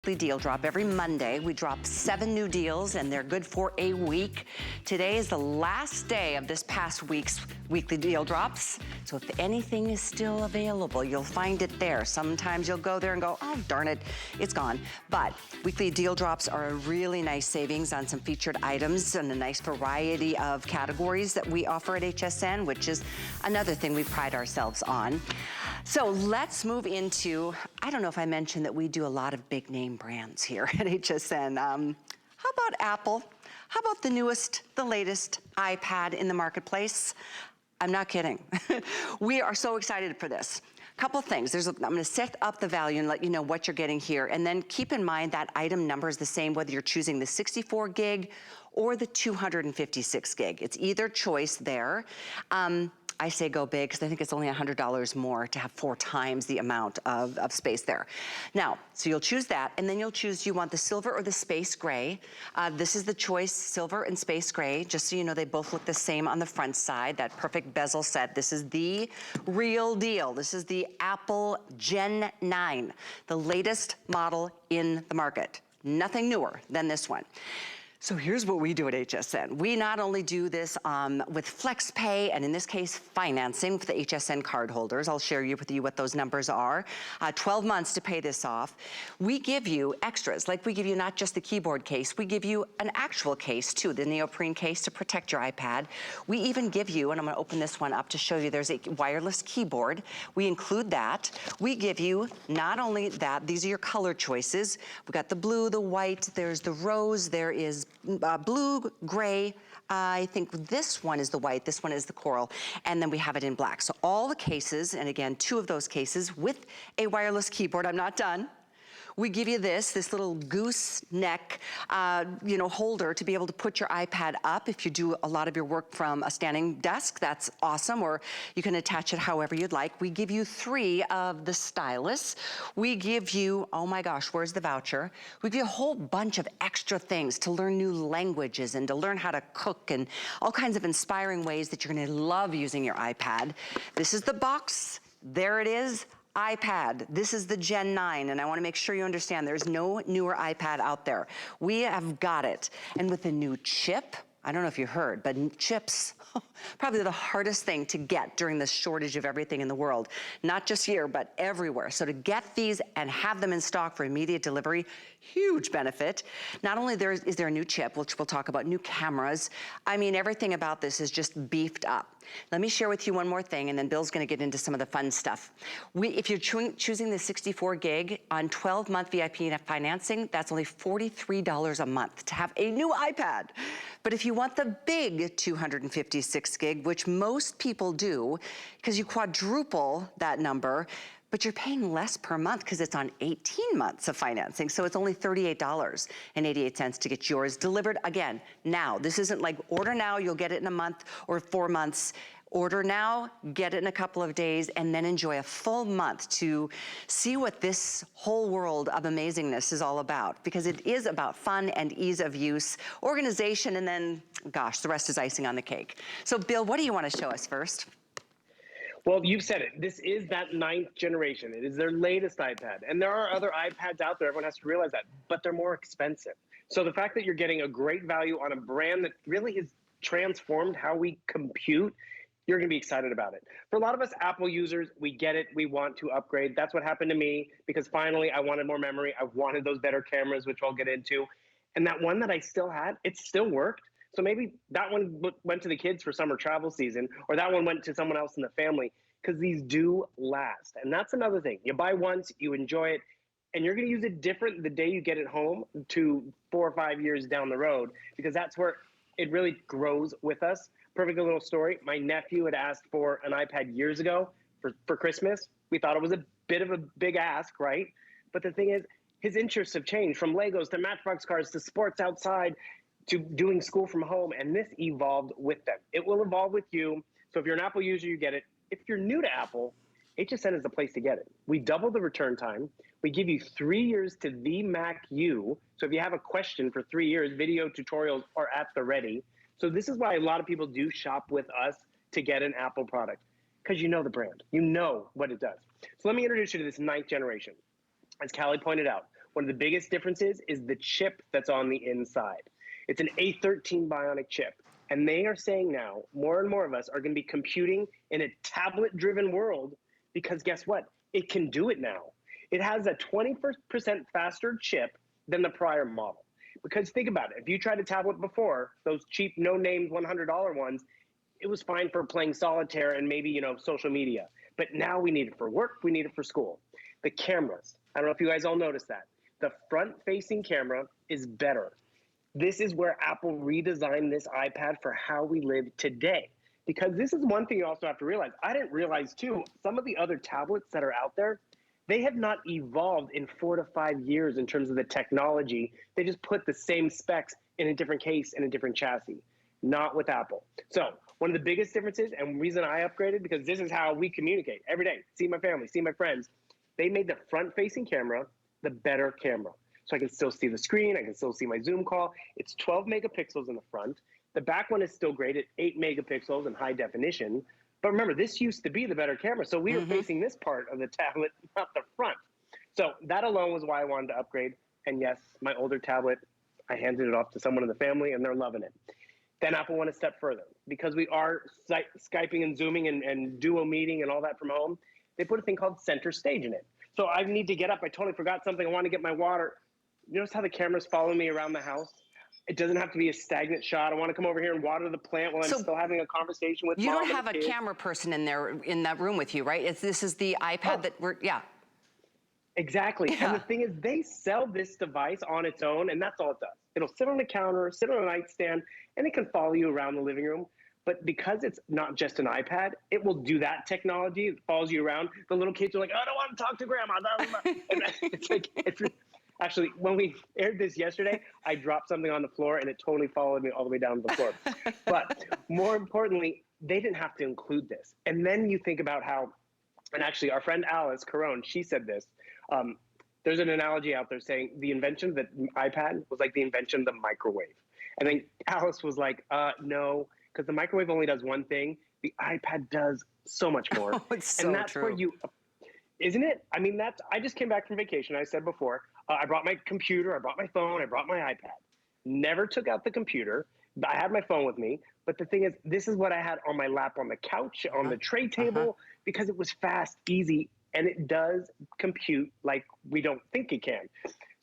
weekly deal drop. Every Monday, we drop 7 new deals, and they're good for a week. Today is the last day of this past week's weekly deal drops. So if anything is still available, you'll find it there. Sometimes you'll go there and go, oh, darn it, it's gone. But weekly deal drops are a really nice savings on some featured items and a nice variety of categories that we offer at HSN, which is another thing we pride ourselves on. So let's move into, I don't know if I mentioned that we do a lot of big name brands here at HSN. How about Apple? How about the newest, the latest iPad in the marketplace? I'm not kidding. We are so excited for this. Couple things. I'm gonna set up the value and let you know what you're getting here. And then keep in mind that item number is the same whether you're choosing the 64 gig or the 256 gig. It's either choice there. I say go big because I think it's only $100 more to have 4 times the amount of space there. Now, so you'll choose that, and then you'll choose, you want the silver or the space gray. This is the choice, silver and space gray. Just so you know, they both look the same on the front side, that perfect bezel set. This is the real deal. This is the Apple Gen 9, the latest model in the market. Nothing newer than this one. So here's what we do at HSN. We not only do this with FlexPay, and in this case, financing for the HSN card holders. I'll share with you what those numbers are. 12 months to pay this off. We give you extras, like we give you not just the keyboard case, we give you an actual case too, the neoprene case to protect your iPad. We even give you, and I'm gonna open this one up to show you, there's a wireless keyboard. We include that. We give you not only that, these are your color choices. We've got the blue, the white, there's the rose, there is blue, gray, I think this one is the white, this one is the coral, and then we have it in black. So all the cases, and again, 2 of those cases with a wireless keyboard. I'm not done. We give you this little gooseneck, holder to be able to put your iPad up if you do a lot of your work from a standing desk. That's awesome, or you can attach it however you'd like. We give you 3 of the Stylus. We give you, oh my gosh, where's the voucher? We give you a whole bunch of extra things to learn new languages and to learn how to cook and all kinds of inspiring ways that you're gonna love using your iPad. This is the box. There it is. iPad, this is the Gen 9, and I wanna make sure you understand there's no newer iPad out there. We have got it. And with the new chip, I don't know if you heard, but chips, probably the hardest thing to get during this shortage of everything in the world. Not just here, but everywhere. So to get these and have them in stock for immediate delivery, huge benefit. Not only is there a new chip, which we'll talk about, new cameras. I mean, everything about this is just beefed up. Let me share with you one more thing, and then Bill's gonna get into some of the fun stuff. If you're choosing the 64 gig on 12-month VIP financing, that's only $43 a month to have a new iPad. But if you want the big 256 gig, which most people do, because you quadruple that number, but you're paying less per month because it's on 18 months of financing. So it's only $38.88 to get yours delivered again. Now, this isn't like order now, you'll get it in a month or 4 months. Order now, get it in a couple of days, and then enjoy a full month to see what this whole world of amazingness is all about, because it is about fun and ease of use, organization, and then, gosh, the rest is icing on the cake. So Bill, what do you want to show us first? Well, you've said it. This is that 9th generation. It is their latest iPad. And there are other iPads out there. Everyone has to realize that. But they're more expensive. So the fact that you're getting a great value on a brand that really has transformed how we compute, you're going to be excited about it. For a lot of us Apple users, we get it. We want to upgrade. That's what happened to me, because finally I wanted more memory. I wanted those better cameras, which I'll get into. And that one that I still had, it still worked. So maybe that one went to the kids for summer travel season, or that one went to someone else in the family, because these do last. And that's another thing. You buy once, you enjoy it, and you're going to use it different the day you get it home to 4 or 5 years down the road, because that's where it really grows with us. Perfect little story. My nephew had asked for an iPad years ago for Christmas. We thought it was a bit of a big ask, right? But the thing is, his interests have changed from Legos to Matchbox cars to sports outside to doing school from home, and this evolved with them. It will evolve with you. So if you're an Apple user, you get it. If you're new to Apple, HSN is the place to get it. We double the return time. We give you 3 years to the Mac U. So if you have a question for 3 years, video tutorials are at the ready. So this is why a lot of people do shop with us to get an Apple product, because you know the brand. You know what it does. So let me introduce you to this 9th generation. As Callie pointed out, One of the biggest differences is the chip that's on the inside. It's an A13 Bionic Chip. And they are saying now, more and more of us are going to be computing in a tablet-driven world because guess what? It can do it now. It has a 20% faster chip than the prior model. Because think about it, if you tried a tablet before, those cheap, no-name $100 ones, it was fine for playing solitaire and maybe, you know, social media. But now we need it for work, we need it for school. The cameras, I don't know if you guys all noticed that. The front-facing camera is better. This is where Apple redesigned this iPad for how we live today. Because this is one thing you also have to realize. I didn't realize, too, some of the other tablets that are out there, they have not evolved in 4 to 5 years in terms of the technology. They just put the same specs in a different case, in a different chassis. Not with Apple. So one of the biggest differences, and reason I upgraded, because this is how we communicate every day, see my family, see my friends. They made the front-facing camera the better camera. So I can still see the screen, I can still see my Zoom call. It's 12 megapixels in the front. The back one is still great at 8 megapixels in high definition. But remember, this used to be the better camera. So we were facing this part of the tablet, not the front. So that alone was why I wanted to upgrade. And yes, my older tablet, I handed it off to someone in the family and they're loving it. Then Apple went a step further. Because we are Skyping and Zooming and duo meeting and all that from home, they put a thing called center stage in it. So I need to get up, I totally forgot something, I want to get my water. You notice how the camera's following me around the house? It doesn't have to be a stagnant shot. I want to come over here and water the plant while I'm still having a conversation with mom. You don't have a camera person in there, in that room with you, right? This is the iPad that we're, Exactly. Yeah. And the thing is, they sell this device on its own, and that's all it does. It'll sit on the counter, sit on a nightstand, and it can follow you around the living room. But because it's not just an iPad, it will do that technology. It follows you around. The little kids are like, oh, I don't want to talk to grandma. And it's like, actually, when we aired this yesterday, I dropped something on the floor and it totally followed me all the way down to the floor. But more importantly, they didn't have to include this. And then you think about how, and actually our friend Alice Caron, she said this, there's an analogy out there saying the invention of the iPad was like the invention of the microwave. And then Alice was like, no, because the microwave only does one thing. The iPad does so much more. Oh, it's so and that's true. Where you, isn't it? I mean, I just came back from vacation. I said before, I brought my computer, I brought my phone, I brought my iPad. Never took out the computer. I had my phone with me. But the thing is, this is what I had on my lap on the couch, on the tray table, because it was fast, easy, and it does compute like we don't think it can.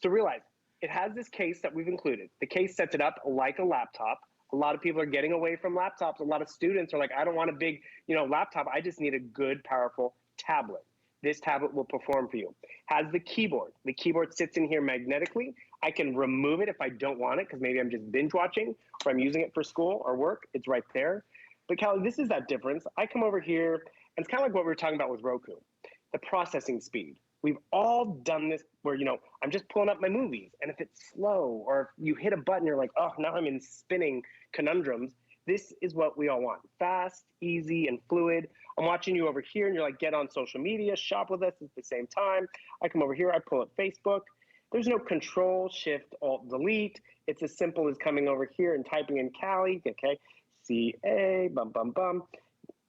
So realize, it has this case that we've included. The case sets it up like a laptop. A lot of people are getting away from laptops. A lot of students are like, I don't want a big, laptop. I just need a good, powerful tablet. This tablet will perform for you. Has the keyboard. The keyboard sits in here magnetically. I can remove it if I don't want it because maybe I'm just binge watching or I'm using it for school or work. It's right there. But Callie, this is that difference. I come over here, and it's kind of like what we were talking about with Roku. The processing speed. We've all done this where, I'm just pulling up my movies, and if it's slow or if you hit a button, you're like, oh, now I'm in spinning conundrums. This is what we all want. Fast, easy, and fluid. I'm watching you over here, and you're like, get on social media, shop with us at the same time. I come over here, I pull up Facebook. There's no Control, Shift, Alt, Delete. It's as simple as coming over here and typing in Callie, okay, C-A, bum, bum, bum.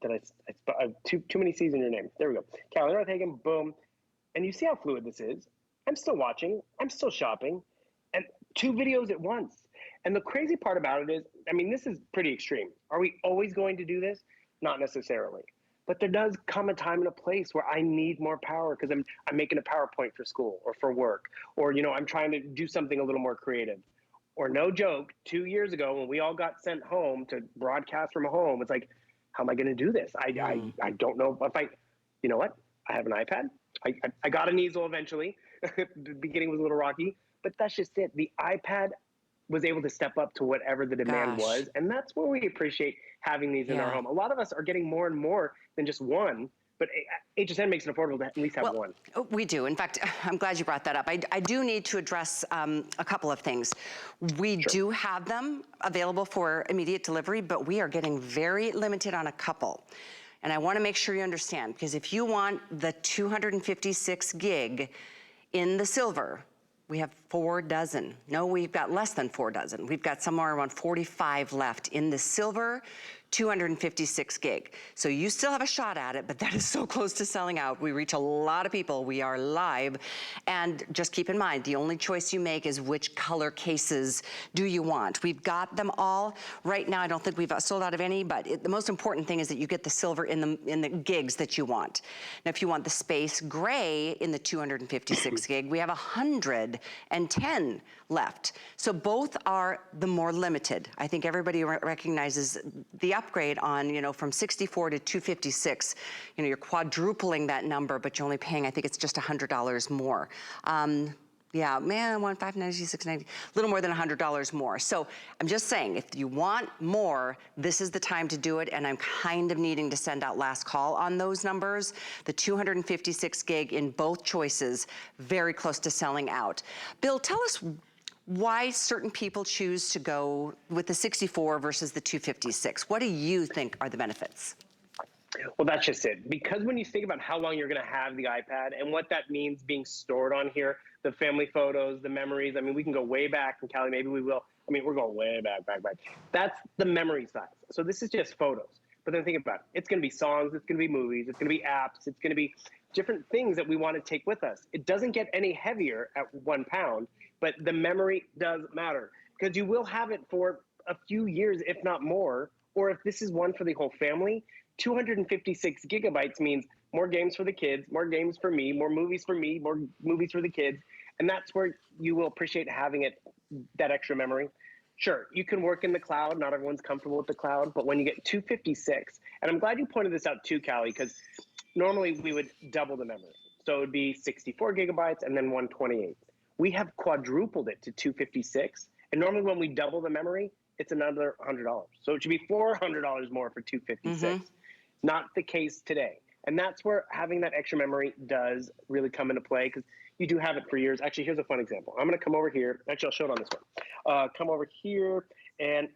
Did I too many C's in your name. There we go. Callie North Hagen, boom. And you see how fluid this is. I'm still watching. I'm still shopping. And 2 videos at once. And the crazy part about it is, this is pretty extreme. Are we always going to do this? Not necessarily. But there does come a time and a place where I need more power because I'm making a PowerPoint for school or for work. Or, I'm trying to do something a little more creative. Or no joke, 2 years ago when we all got sent home to broadcast from home, it's like, how am I going to do this? I don't know if you know what? I have an iPad. I got an easel eventually. The beginning was a little rocky, but that's just it. The iPad was able to step up to whatever the demand was. And that's where we appreciate having these in our home. A lot of us are getting more and more than just one, but HSN makes it affordable to at least have one. We do. In fact, I'm glad you brought that up. I do need to address a couple of things. We do have them available for immediate delivery, but we are getting very limited on a couple. And I want to make sure you understand, because if you want the 256 gig in the silver, we have 4 dozen. No, we've got less than 4 dozen. We've got somewhere around 45 left in the silver 256 gig. So you still have a shot at it, but that is so close to selling out. We reach a lot of people. We are live. And just keep in mind, the only choice you make is which color cases do you want. We've got them all. Right now, I don't think we've sold out of any, but the most important thing is that you get the silver in the gigs that you want. Now, if you want the space gray in the 256 gig, we have 110 left. So both are the more limited. I think everybody recognizes the upgrade on, you know, from 64 to 256. You know, you're quadrupling that number, but you're only paying, I think it's just $100 more. Yeah, man, 1,590, a little more than $100 more. So I'm just saying, if you want more, this is the time to do it, and I'm kind of needing to send out last call on those numbers. The 256 gig in both choices, very close to selling out. Bill, tell us why certain people choose to go with the 64 versus the 256. What do you think are the benefits? Well, that's just it. Because when you think about how long you're going to have the iPad and what that means being stored on here, the family photos, the memories, I mean, we can go way back, and Callie, maybe we will. I mean, we're going way back. That's the memory size. So this is just photos. But then think about it. It's going to be songs, it's going to be movies, it's going to be apps, it's going to be different things that we want to take with us. It doesn't get any heavier at 1 pound, but the memory does matter because you will have it for a few years, if not more. Or if this is one for the whole family, 256 gigabytes means more games for the kids, more games for me, more movies for me, more movies for the kids. And that's where you will appreciate having it, that extra memory. Sure, you can work in the cloud. Not everyone's comfortable with the cloud. But when you get 256, and I'm glad you pointed this out too, Callie, because normally we would double the memory. So it would be 64 gigabytes and then 128. We have quadrupled it to 256. And normally when we double the memory, it's another $100. So it should be $400 more for 256. Not the case today. And that's where having that extra memory does really come into play, because you do have it for years. Actually, here's a fun example. I'm going to come over here. Actually, I'll show it on this one. Come over here, and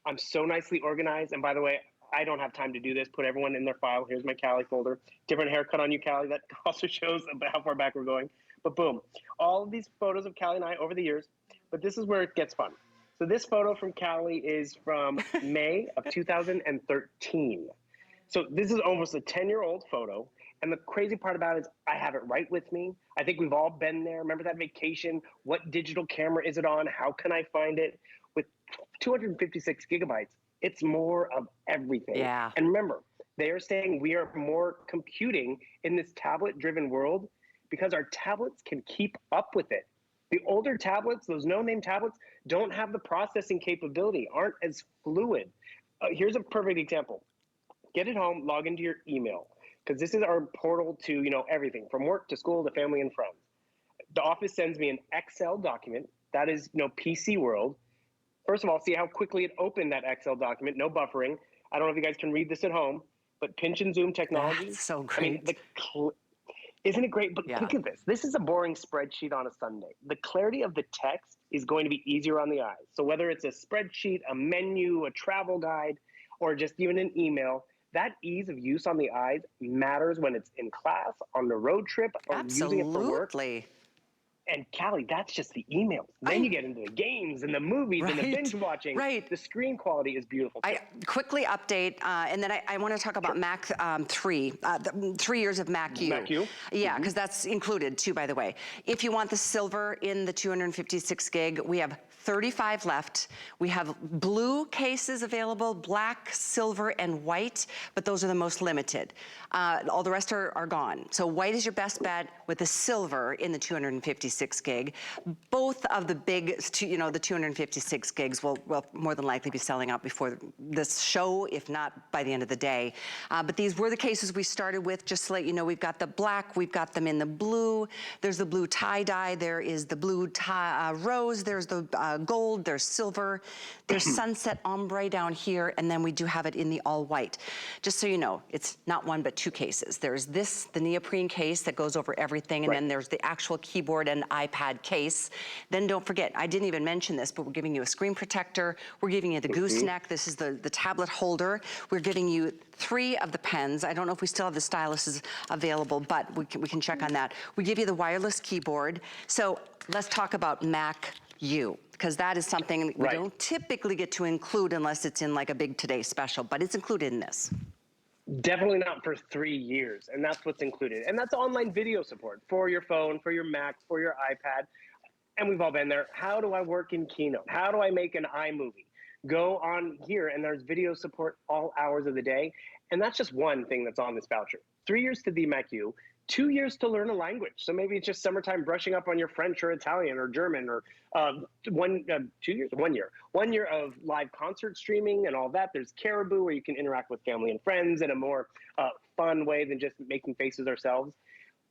I'm so nicely organized. And by the way, I don't have time to do this. Put everyone in their file. Here's my Callie folder. Different haircut on you, Callie. That also shows how far back we're going. But boom, all of these photos of Callie and I over the years. But this is where it gets fun. So this photo from Callie is from May of 2013. So this is almost a 10-year-old photo. And the crazy part about it is I have it right with me. I think we've all been there. Remember that vacation? What digital camera is it on? How can I find it? With 256 gigabytes, it's more of everything. Yeah. And remember, they are saying we are more computing in this tablet-driven world because our tablets can keep up with it. The older tablets, those no-name tablets, don't have the processing capability, aren't as fluid. Here's a perfect example. Get it home, log into your email, because this is our portal to, you know, everything from work to school to family and friends. The office sends me an Excel document. That is, you know, PC world. First of all, see how quickly it opened that Excel document, no buffering. I don't know if you guys can read this at home, but pinch and zoom technology. That's so great. I mean, isn't it great? But look at this. This is a boring spreadsheet on a Sunday. The clarity of the text is going to be easier on the eyes. So whether it's a spreadsheet, a menu, a travel guide, or just even an email, that ease of use on the eyes matters when it's in class, on the road trip, or using it for work. And Callie, that's just the emails. Then you get into the games and the movies and the binge watching. The screen quality is beautiful. I quickly update, and then I want to talk about Mac 3, 3 years of Mac U. Mac U? Yeah, because that's included too, by the way. If you want the silver in the 256 gig, we have 35 left. We have blue cases available, black, silver, and white, but those are the most limited. All the rest are gone. So white is your best bet with the silver in the 256 gig. Both of the big, you know, the 256 gigs will more than likely be selling out before this show, if not by the end of the day. But these were the cases we started with. Just to let you know, we've got the black, we've got them in the blue. There's the blue tie-dye, there is the blue rose, there's the gold, there's silver, there's sunset ombre down here, and then we do have it in the all white. Just so you know, it's not one but two cases. There's this, the neoprene case that goes over everything, and then there's the actual keyboard and iPad case. Then don't forget, I didn't even mention this, but we're giving you a screen protector. We're giving you the gooseneck. This is the tablet holder. We're giving you 3 of the pens. I don't know if we still have the styluses available, but we can check on that. We give you the wireless keyboard. So let's talk about Mac you, because that is something we don't typically get to include unless it's in like a big Today special, but it's included in this. Definitely not for 3 years, and that's what's included. And that's online video support for your phone, for your Mac, for your iPad. And we've all been there. How do I work in Keynote? How do I make an iMovie? Go on here, and there's video support all hours of the day. And that's just one thing that's on this voucher. 3 years to DMACU, 2 years to learn a language. So maybe it's just summertime brushing up on your French or Italian or German, or 1 year. 1 year of live concert streaming and all that. There's Caribou, where you can interact with family and friends in a more fun way than just making faces ourselves.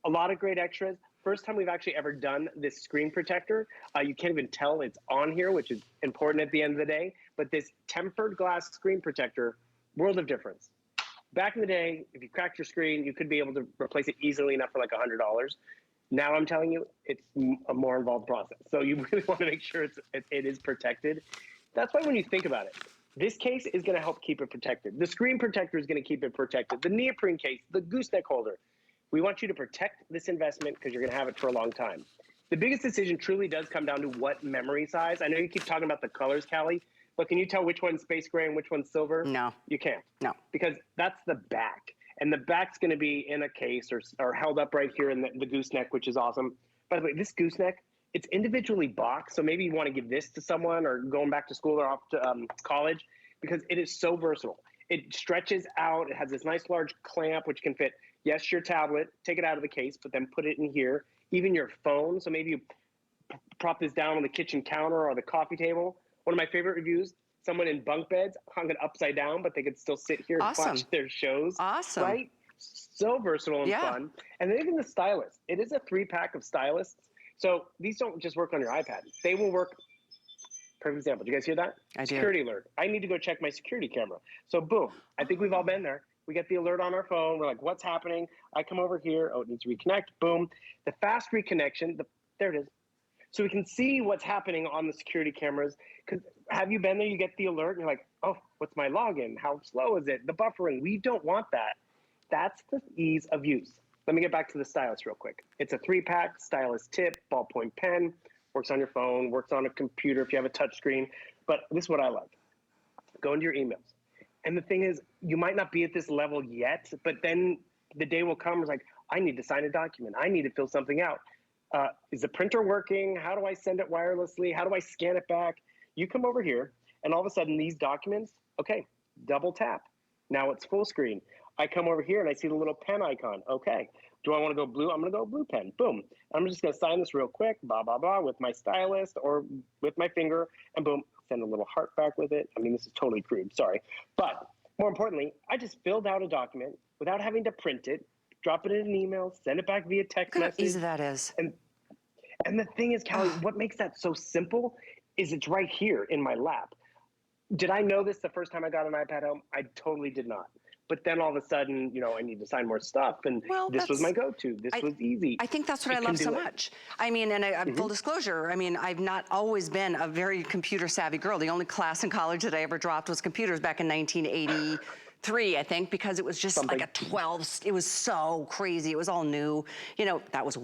A lot of great extras. First time we've actually ever done this screen protector. You can't even tell it's on here, which is important at the end of the day. But this tempered glass screen protector, world of difference. Back in the day, if you cracked your screen, you could be able to replace it easily enough for like $100. Now I'm telling you, it's a more involved process. So you really want to make sure it is protected. That's why when you think about it, this case is going to help keep it protected. The screen protector is going to keep it protected. The neoprene case, the gooseneck holder. We want you to protect this investment because you're going to have it for a long time. The biggest decision truly does come down to what memory size. I know you keep talking about the colors, Callie, but can you tell which one's space gray and which one's silver? No. You can't. No. Because that's the back. And the back's going to be in a case or held up right here in the gooseneck, which is awesome. By the way, this gooseneck, it's individually boxed. So maybe you want to give this to someone or going back to school or off to college, because it is so versatile. It stretches out. It has this nice large clamp, which can fit, yes, your tablet, take it out of the case, but then put it in here. Even your phone. So maybe you prop this down on the kitchen counter or the coffee table. One of my favorite reviews, someone in bunk beds hung it upside down, but they could still sit here and watch their shows. Awesome. Right? So versatile and fun. And then even the Stylus. It is a 3-pack of Stylus. So these don't just work on your iPad. They will work. Perfect example. Did you guys hear that? I do. Security alert. I need to go check my security camera. So boom. I think we've all been there. We get the alert on our phone. We're like, what's happening? I come over here. Oh, it needs to reconnect. Boom. The fast reconnection. There it is. So we can see what's happening on the security cameras. Because have you been there? You get the alert and you're like, oh, what's my login? How slow is it? The buffering. We don't want that. That's the ease of use. Let me get back to the Stylus real quick. It's a 3-pack Stylus tip, ballpoint pen, works on your phone, works on a computer if you have a touch screen. But this is what I like. Go into your emails. And the thing is, you might not be at this level yet, but then the day will come, it's like, I need to sign a document. I need to fill something out. Is the printer working? How do I send it wirelessly? How do I scan it back? You come over here, and all of a sudden these documents, okay, double tap. Now it's full screen. I come over here and I see the little pen icon. Okay, do I want to go blue? I'm going to go blue pen. Boom. I'm just going to sign this real quick, blah, blah, blah, with my stylus or with my finger, and boom, send a little heart back with it. I mean, this is totally crude, sorry. But more importantly, I just filled out a document without having to print it, drop it in an email, send it back via text message. How easy that is. And the thing is, Callie, what makes that so simple is it's right here in my lap. Did I know this the first time I got an iPad home? I totally did not. But then all of a sudden, you know, I need to sign more stuff. And this was my go-to. This was easy. I think that's what I love so much. I mean, and full disclosure, I mean, I've not always been a very computer savvy girl. The only class in college that I ever dropped was computers back in 1983, I think, because it was just like a 12, it was so crazy. It was all new. You know, that was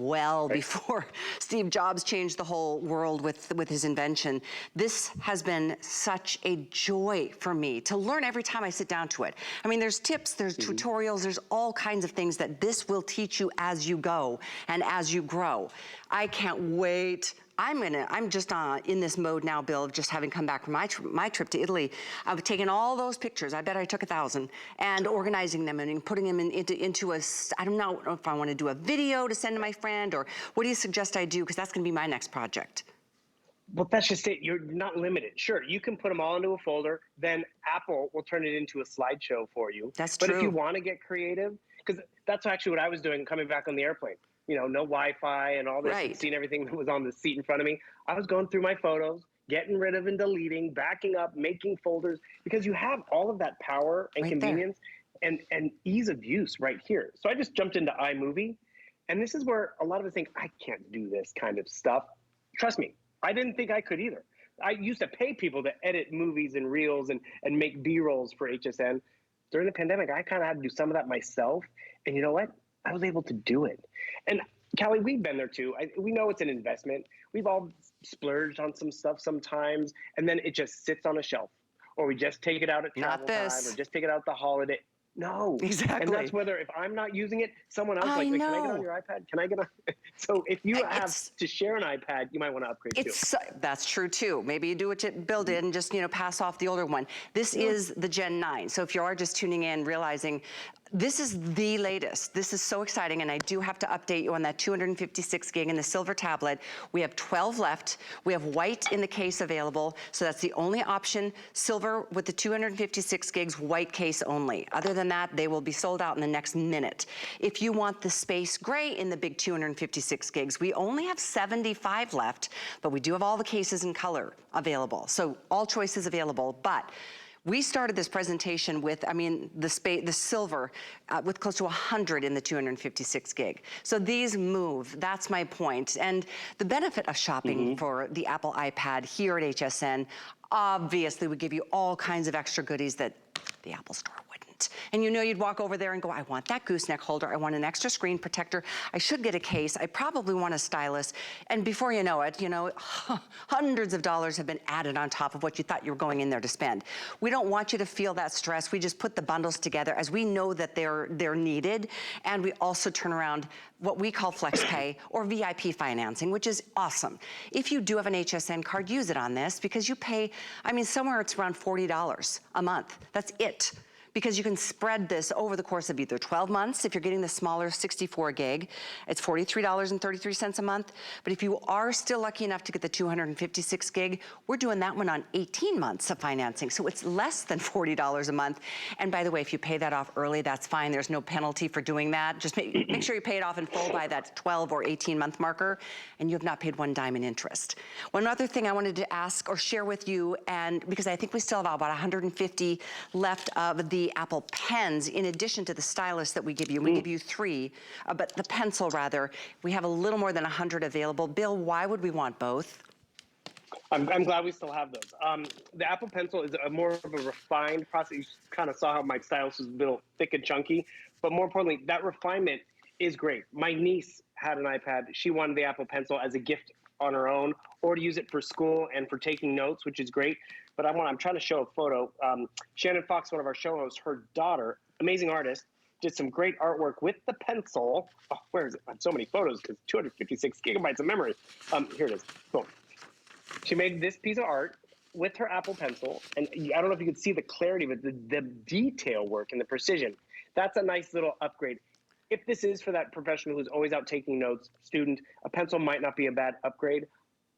before Steve Jobs changed the whole world with his invention. This has been such a joy for me to learn every time I sit down to it. I mean, there's tips, there's tutorials, there's all kinds of things that this will teach you as you go and as you grow. I can't wait. I'm just in this mode now, Bill, of just having come back from my trip to Italy. I've taken all those pictures, I bet I took 1,000, and organizing them and putting them into a, I don't know if I want to do a video to send to my friend, or what do you suggest I do? Because that's going to be my next project. Well, that's just it. You're not limited. Sure, you can put them all into a folder, then Apple will turn it into a slideshow for you. That's true. But if you want to get creative, because that's actually what I was doing coming back on the airplane. You know, no Wi-Fi and all this, and seeing everything that was on the seat in front of me. I was going through my photos, getting rid of and deleting, backing up, making folders, because you have all of that power and convenience and ease of use right here. So I just jumped into iMovie, and this is where a lot of us think, I can't do this kind of stuff. Trust me, I didn't think I could either. I used to pay people to edit movies and reels and make B-rolls for HSN. During the pandemic, I kind of had to do some of that myself. And you know what? I was able to do it. And Callie, we've been there too. We know it's an investment. We've all splurged on some stuff sometimes, and then it just sits on a shelf. Or we just take it out at Not travel time, or this. just take it out at the holiday. No. And that's Exactly. whether if I'm not using it, someone else I like, can I get on know. your iPad? Can I get on? So if you have It's to share an iPad, you might want to upgrade too. That's true too. Maybe you do it to build it and just, pass off the older one. This is the Gen 9. So if you are just tuning in, realizing this is the latest. This is so exciting, and I do have to update you on that 256 gig in the silver tablet. We have 12 left. We have white in the case available, so that's the only option. Silver with the 256 gigs, white case only. Other than that, they will be sold out in the next minute. If you want the space gray in the big 256 gigs, we only have 75 left, but we do have all the cases in color available. So all choices available, but we started this presentation with, the silver with close to 100 in the 256 gig. So these move, that's my point. And the benefit of shopping for the Apple iPad here at HSN, obviously we give you all kinds of extra goodies that the Apple Store wouldn't. And you'd walk over there and go, I want that gooseneck holder, I want an extra screen protector, I should get a case, I probably want a stylus. And before you know it, hundreds of dollars have been added on top of what you thought you were going in there to spend. We don't want you to feel that stress. We just put the bundles together as we know that they're needed. And we also turn around what we call flex pay or VIP financing, which is awesome. If you do have an HSN card, use it on this because you pay, somewhere it's around $40 a month. That's it. Because you can spread this over the course of either 12 months, if you're getting the smaller 64 gig, it's $43.33 a month. But if you are still lucky enough to get the 256 gig, we're doing that one on 18 months of financing. So it's less than $40 a month. And by the way, if you pay that off early, that's fine. There's no penalty for doing that. Just make sure you pay it off in full by that 12 or 18 month marker, and you have not paid one dime in interest. One other thing I wanted to ask or share with you, and because I think we still have about 150 left of the Apple Pens, in addition to the stylus that we give you. We give you 3, but the pencil rather, we have a little more than 100 available. Bill, why would we want both? I'm glad we still have those. The Apple Pencil is more of a refined process. You kind of saw how my stylus was a little thick and chunky, but more importantly, that refinement is great. My niece had an iPad. She wanted the Apple Pencil as a gift on her own, or to use it for school and for taking notes, which is great. But I'm trying to show a photo. Shannon Fox, one of our show hosts, her daughter, amazing artist, did some great artwork with the pencil. Oh, where is it? I have so many photos because 256 gigabytes of memory. Here it is. Boom. She made this piece of art with her Apple Pencil, and I don't know if you can see the clarity, but the detail work and the precision. That's a nice little upgrade. If this is for that professional who's always out taking notes, student, a pencil might not be a bad upgrade.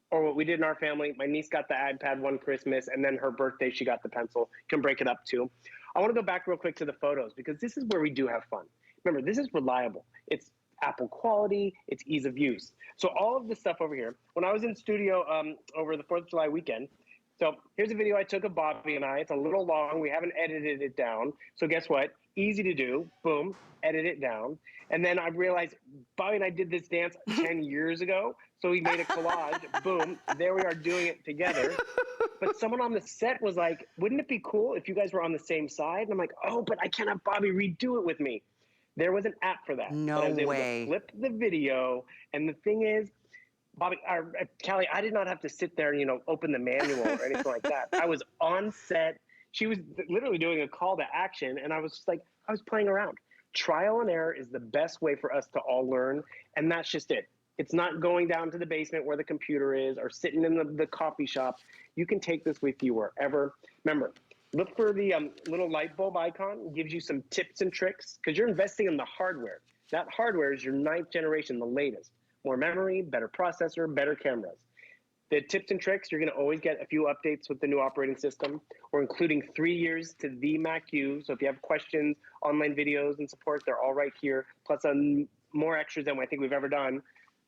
Or what we did in our family, my niece got the iPad one Christmas, and then her birthday, she got the pencil. Can break it up too. I want to go back real quick to the photos because this is where we do have fun. Remember, this is reliable. It's Apple quality. It's ease of use. So all of this stuff over here, when I was in studio over the 4th of July weekend, so here's a video I took of Bobby and I. It's a little long. We haven't edited it down. So guess what? Easy to do. Boom, edit it down. And then I realized Bobby and I did this dance 10 years ago. So we made a collage. Boom, there we are doing it together. But someone on the set was like, wouldn't it be cool if you guys were on the same side? And I'm like, oh, but I can't have Bobby redo it with me. There was an app for that. No but I was able way. to flip the video. And the thing is, Bobby, Callie, I did not have to sit there and, open the manual or anything like that. I was on set. She was literally doing a call to action, and I was just like, I was playing around. Trial and error is the best way for us to all learn, and that's just it. It's not going down to the basement where the computer is or sitting in the coffee shop. You can take this with you wherever. Remember, look for the little light bulb icon. It gives you some tips and tricks because you're investing in the hardware. That hardware is your 9th generation, the latest. More memory, better processor, better cameras. The tips and tricks, you're going to always get a few updates with the new operating system. We're including 3 years to the Mac U. So if you have questions, online videos and support, they're all right here. Plus more extras than I think we've ever done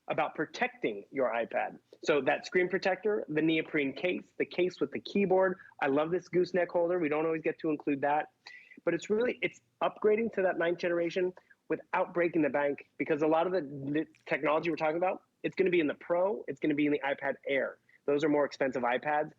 about protecting your iPad. So that screen protector, the neoprene case, the case with the keyboard. I love this gooseneck holder. We don't always get to include that. But it's upgrading to that 9th generation without breaking the bank, because a lot of the technology we're talking about, it's going to be in the Pro, it's going to be in the iPad Air. Those are more expensive iPads.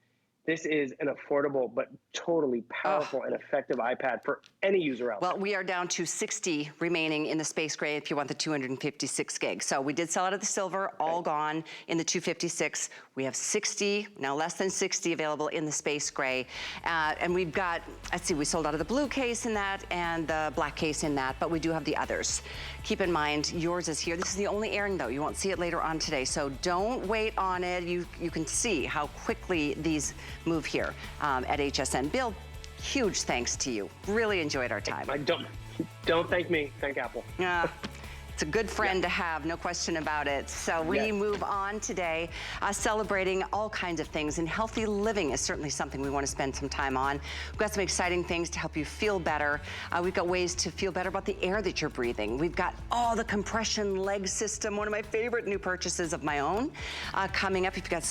This is an affordable but totally powerful and effective iPad for any user out there. Well, we are down to 60 remaining in the space gray if you want the 256 gig. So we did sell out of the silver, all gone in the 256. We have 60, now less than 60 available in the space gray. And we've got, let's see, we sold out of the blue case in that and the black case in that, but we do have the others. Keep in mind, yours is here. This is the only airing though. You won't see it later on today. So don't wait on it. You can see how quickly these move here at HSN. Bill, huge thanks to you. Really enjoyed our time. Don't thank me, thank Apple. It's a good friend to have, no question about it. So we move on today, celebrating all kinds of things, and healthy living is certainly something we want to spend some time on. We've got some exciting things to help you feel better. We've got ways to feel better about the air that you're breathing. We've got the compression leg system, one of my favorite new purchases of my own, coming up. If you've got